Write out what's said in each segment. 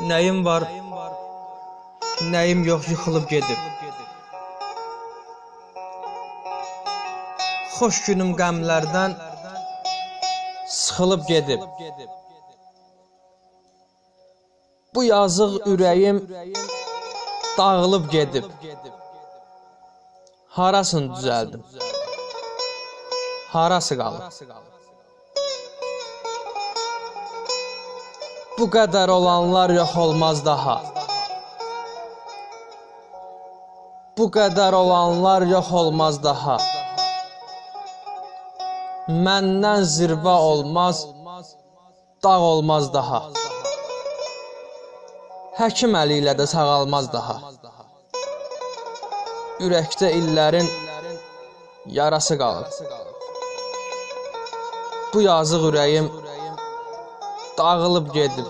Nəyim var, nəyim yox yıxılıb gedib. Xoş günüm qəmlərdən sıxılıb gedib. Bu yazıq ürəyim dağılıb gedib. Harasını düzəldim, harası qalıb. Bu qədər olanlar yox olmaz daha. Bu qədər olanlar yox olmaz daha. Məndən zirvə olmaz, dağ olmaz daha. Həkim əli ilə də sağalmaz daha. Ürəkdə illərin yarası qalıb. Bu yazıq ürəyim dağılıb gedib.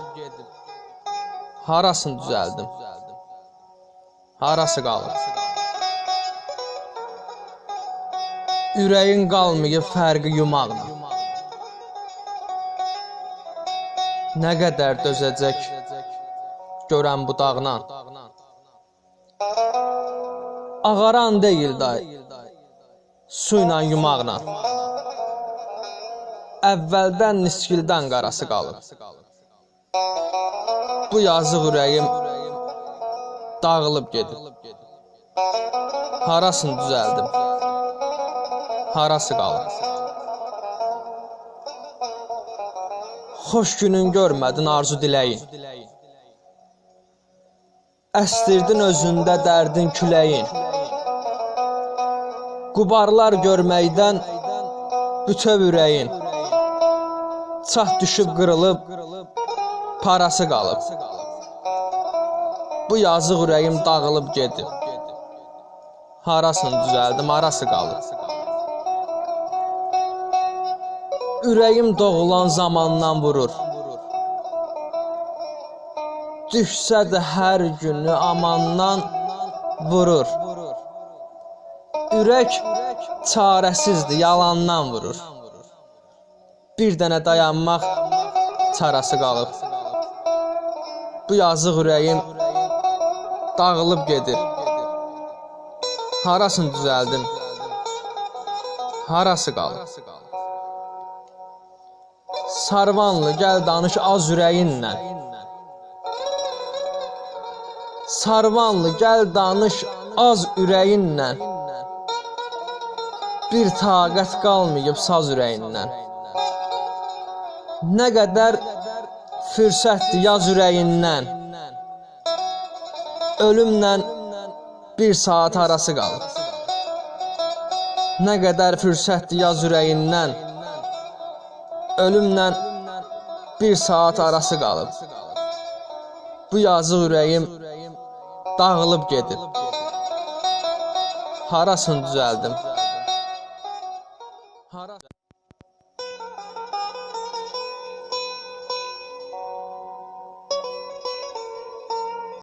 Harasını düzəldim, harası qalıb. Ürəyin qalmayıb fərqi yumaqla. Nə qədər dözəcək görən bu dağla. Ağaran deyil day, su ilə yumaqla. Əvvəldən niskildən qarası qalıb. Bu yazıq ürəyim dağılıb gedib. Harasını düzəldim, harası qalıb. Xoş günün görmədin arzu diləyin. Əsdirdin özündə dərdin küləyin. Qubarlar görməkdən bütöv ürəyin. Çat düşüb qırılıb, parası qalıb. Bu yazıq ürəyim dağılıb gedib. Harasını düzəldim, harası qalıb. Ürəyim doğulan zamandan vurur. Düşsə də hər günü amandan vurur. Ürək çarəsizdir, yalandan vurur. Bir dənə dayanmaq çarası qalıb. Bu yazıq ürəyim dağılıb gedir. Harasını düzəldim, harası qalıb. Sarvanlı gəl danış az ürəyinlə. Sarvanlı gəl danış az ürəyinlə. Bir taqət qalmayıb saz ürəyindən. Nə qədər fürsətdir yaz ürəyindən. Ölümlə bir saat arası qalıb. Nə qədər fürsətdir yaz ürəyindən. Ölümlə bir saat arası qalıb. Bu yazıq ürəyim dağılıb gedib. Harasını düzəldim,